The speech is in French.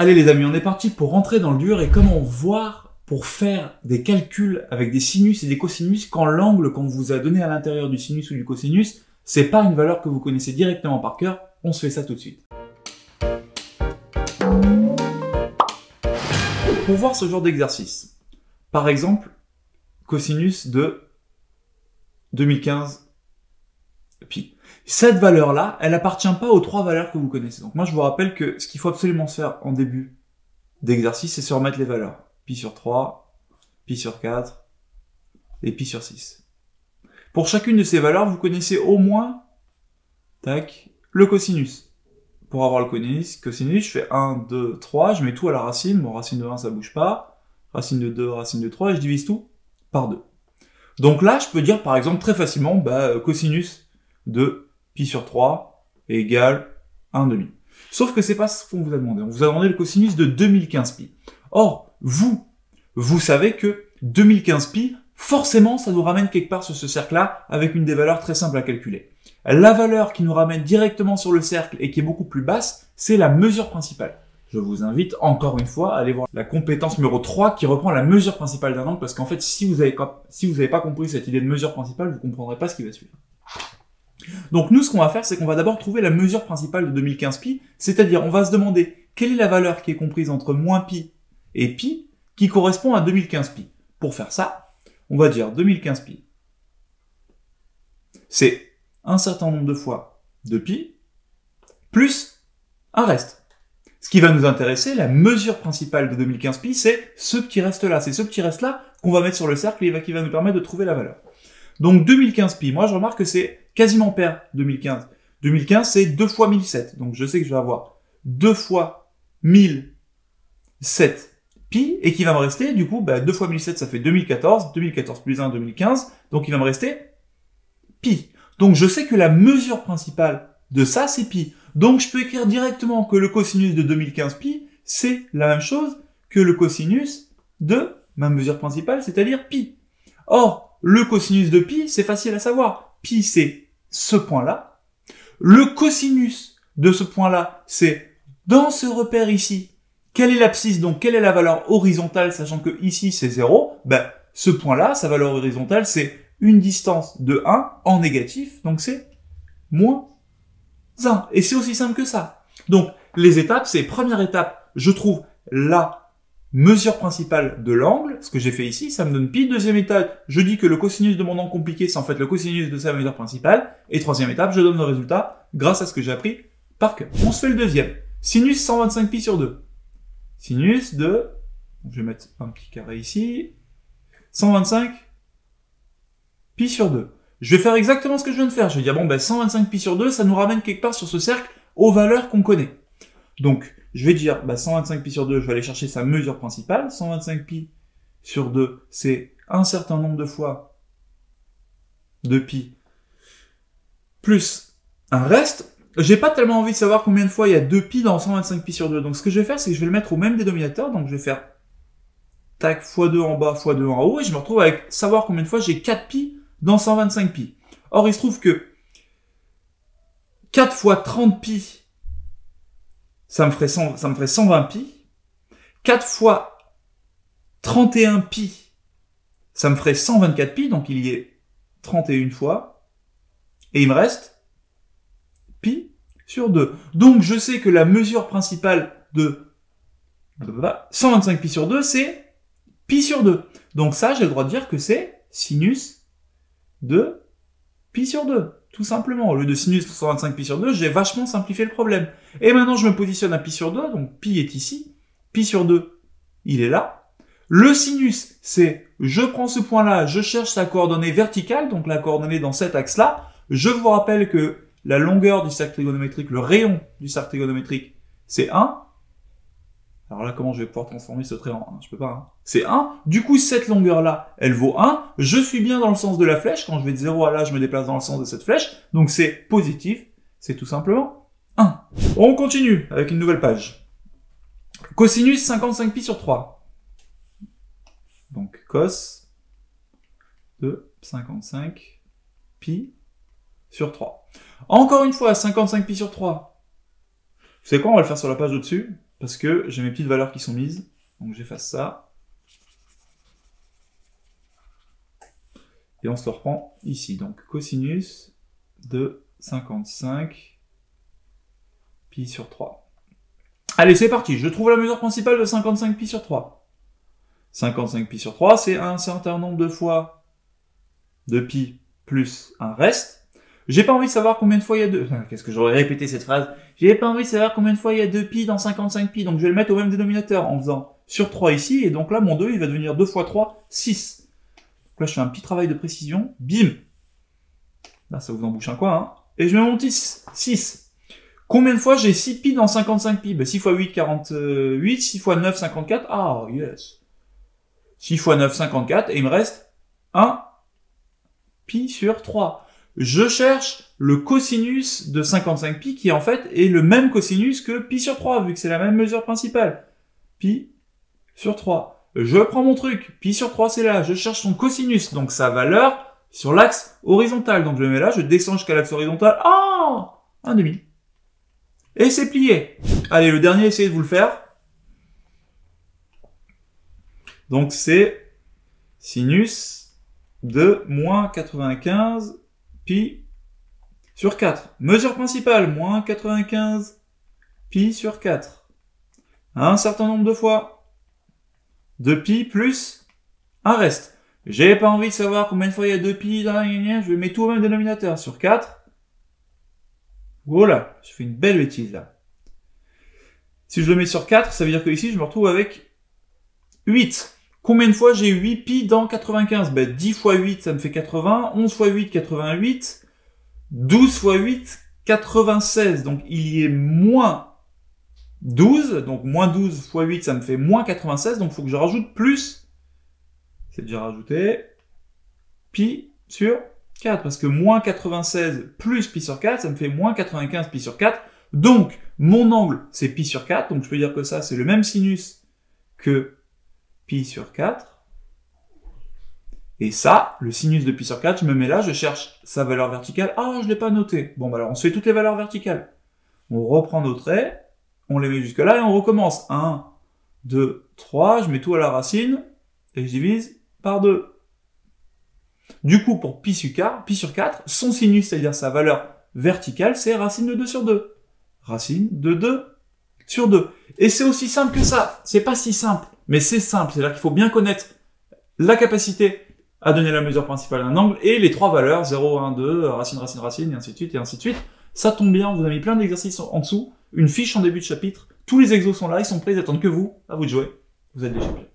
Allez les amis, on est parti pour rentrer dans le dur et comment voir pour faire des calculs avec des sinus et des cosinus quand l'angle qu'on vous a donné à l'intérieur du sinus ou du cosinus, c'est pas une valeur que vous connaissez directement par cœur. On se fait ça tout de suite. Pour voir ce genre d'exercice, par exemple, cosinus de 2015 pi. Cette valeur-là, elle appartient pas aux trois valeurs que vous connaissez. Donc moi, je vous rappelle que ce qu'il faut absolument se faire en début d'exercice, c'est se remettre les valeurs. Pi sur 3, pi sur 4 et pi sur 6. Pour chacune de ces valeurs, vous connaissez au moins, tac, le cosinus. Pour avoir le cosinus, je fais 1, 2, 3, je mets tout à la racine. Bon, racine de 1, ça bouge pas. Racine de 2, racine de 3, et je divise tout par 2. Donc là, je peux dire, par exemple, très facilement, cosinus de pi sur 3 égale 1/2. Sauf que c'est pas ce qu'on vous a demandé. On vous a demandé le cosinus de 2015 pi. Or, vous savez que 2015 pi, forcément, ça nous ramène quelque part sur ce cercle-là avec une des valeurs très simples à calculer. La valeur qui nous ramène directement sur le cercle et qui est beaucoup plus basse, c'est la mesure principale. Je vous invite encore une fois à aller voir la compétence numéro 3 qui reprend la mesure principale d'un angle parce qu'en fait, si vous n'avez pas compris cette idée de mesure principale, vous comprendrez pas ce qui va suivre. Donc nous, ce qu'on va faire, c'est qu'on va d'abord trouver la mesure principale de 2015 pi, c'est-à-dire on va se demander quelle est la valeur qui est comprise entre moins pi et pi qui correspond à 2015 pi. Pour faire ça, on va dire 2015 pi, c'est un certain nombre de fois de pi plus un reste. Ce qui va nous intéresser, la mesure principale de 2015 pi, c'est ce petit reste-là. C'est ce petit reste-là qu'on va mettre sur le cercle et qui va nous permettre de trouver la valeur. Donc 2015 pi, moi je remarque que c'est quasiment pair 2015. 2015 c'est 2 fois 1007, donc je sais que je vais avoir 2 fois 1007 pi, et qui va me rester, du coup, 2 fois 1007 ça fait 2014, 2014 plus 1, 2015, donc il va me rester pi. Donc je sais que la mesure principale de ça c'est pi. Donc je peux écrire directement que le cosinus de 2015 pi, c'est la même chose que le cosinus de ma mesure principale, c'est-à-dire pi. Or, le cosinus de pi, c'est facile à savoir. Pi, c'est ce point-là. Le cosinus de ce point-là, c'est dans ce repère ici. Quelle est l'abscisse, donc quelle est la valeur horizontale, sachant que ici c'est 0, ce point-là, sa valeur horizontale, c'est une distance de 1 en négatif, donc c'est moins 1. Et c'est aussi simple que ça. Donc, les étapes, c'est première étape, je trouve la mesure principale de l'angle, ce que j'ai fait ici, ça me donne pi. Deuxième étape, je dis que le cosinus de mon angle compliqué, c'est en fait le cosinus de sa mesure principale. Et troisième étape, je donne le résultat grâce à ce que j'ai appris par cœur. On se fait le deuxième. Sinus 125 pi sur 2. Sinus de, je vais mettre un petit carré ici, 125 pi sur 2. Je vais faire exactement ce que je viens de faire. Je vais dire, 125 pi sur 2, ça nous ramène quelque part sur ce cercle aux valeurs qu'on connaît. Donc, je vais dire, 125 pi sur 2, je vais aller chercher sa mesure principale. 125 pi sur 2, c'est un certain nombre de fois de pi plus un reste. J'ai pas tellement envie de savoir combien de fois il y a 2 pi dans 125 pi sur 2. Donc, ce que je vais faire, c'est que je vais le mettre au même dénominateur. Donc, je vais faire tac, x2 en bas, x2 en haut. Et je me retrouve avec savoir combien de fois j'ai 4 pi dans 125 pi. Or, il se trouve que 4 fois 30 pi, ça me ferait 120 pi. 4 fois 31 pi, ça me ferait 124 pi, donc il y est 31 fois. Et il me reste pi sur 2. Donc je sais que la mesure principale de 125 pi sur 2, c'est pi sur 2. Donc ça, j'ai le droit de dire que c'est sinus de pi sur 2. Tout simplement, au lieu de sinus 125 pi sur 2, j'ai vachement simplifié le problème. Et maintenant, je me positionne à pi sur 2, donc pi est ici. Pi sur 2, il est là. Le sinus, c'est, je prends ce point-là, je cherche sa coordonnée verticale, donc la coordonnée dans cet axe-là. Je vous rappelle que la longueur du cercle trigonométrique, le rayon du cercle trigonométrique, c'est 1. Alors là, comment je vais pouvoir transformer ce trait en 1? Je peux pas. C'est 1. Du coup, cette longueur-là, elle vaut 1. Je suis bien dans le sens de la flèche. Quand je vais de 0 à là, je me déplace dans le sens de cette flèche. Donc c'est positif. C'est tout simplement 1. On continue avec une nouvelle page. Cosinus 55 pi sur 3. Donc cos de 55 pi sur 3. Encore une fois, 55 pi sur 3. Vous savez quoi? On va le faire sur la page au-dessus. parce que j'ai mes petites valeurs qui sont mises. Donc j'efface ça. Et on se le reprend ici. Donc cosinus de 55 pi sur 3. Allez, c'est parti. Je trouve la mesure principale de 55 pi sur 3. 55 pi sur 3, c'est un certain nombre de fois de pi plus un reste. J'ai pas envie de savoir combien de fois il y a deux... Qu'est-ce que j'aurais répété cette phrase? J'ai pas envie de savoir combien de fois il y a 2 pi dans 55 pi, donc je vais le mettre au même dénominateur en faisant sur 3 ici, et donc là, mon 2, il va devenir 2 fois 3, 6. Donc là, je fais un petit travail de précision, bim. Là, ça vous embouche un coin, hein. Et je mets mon 6. Combien de fois j'ai 6 pi dans 55 pi? Ben, 6 fois 8, 48, 6 fois 9, 54, ah, yes. 6 fois 9, 54, et il me reste 1 pi sur 3. Je cherche le cosinus de 55 pi qui en fait est le même cosinus que pi sur 3 vu que c'est la même mesure principale. Pi sur 3. Je prends mon truc, pi sur 3 c'est là, je cherche son cosinus, donc sa valeur sur l'axe horizontal. Donc je le mets là, je descends jusqu'à l'axe horizontal, ah, 1,5. Et c'est plié. Allez, le dernier, essayez de vous le faire. Donc c'est sinus de moins 95 pi sur 4. Mesure principale, moins 95 pi sur 4. Un certain nombre de fois. De pi plus un reste. J'ai pas envie de savoir combien de fois il y a 2 pi, je mets tout au même dénominateur. Sur 4. Voilà, je fais une belle bêtise là. Si je le mets sur 4, ça veut dire que ici je me retrouve avec 8. Combien de fois j'ai 8 pi dans 95? Ben, 10 fois 8, ça me fait 80. 11 fois 8, 88. 12 fois 8, 96. Donc, il y est moins 12. Donc, moins 12 fois 8, ça me fait moins 96. Donc, il faut que je rajoute plus. C'est déjà rajouté. Pi sur 4. Parce que moins 96 plus pi sur 4, ça me fait moins 95 pi sur 4. Donc, mon angle, c'est pi sur 4. Donc, je peux dire que ça, c'est le même sinus que pi sur 4. Et ça, le sinus de pi sur 4, je me mets là, je cherche sa valeur verticale. Ah, je l'ai pas noté. Bon, bah alors on se fait toutes les valeurs verticales. On reprend nos traits, on les met jusque là et on recommence. 1, 2, 3, je mets tout à la racine et je divise par 2. Du coup, pour pi sur 4, son sinus, c'est-à-dire sa valeur verticale, c'est racine de 2 sur 2. Racine de 2 sur 2. Et c'est aussi simple que ça. C'est pas si simple, mais c'est simple. C'est-à-dire qu'il faut bien connaître la capacité à donner la mesure principale d'un angle et les trois valeurs, 0, 1, 2, racine, racine, racine, et ainsi de suite, et ainsi de suite. Ça tombe bien, on vous a mis plein d'exercices en dessous, une fiche en début de chapitre. Tous les exos sont là, ils sont prêts, ils attendent que vous. À vous de jouer. Vous êtes des champions.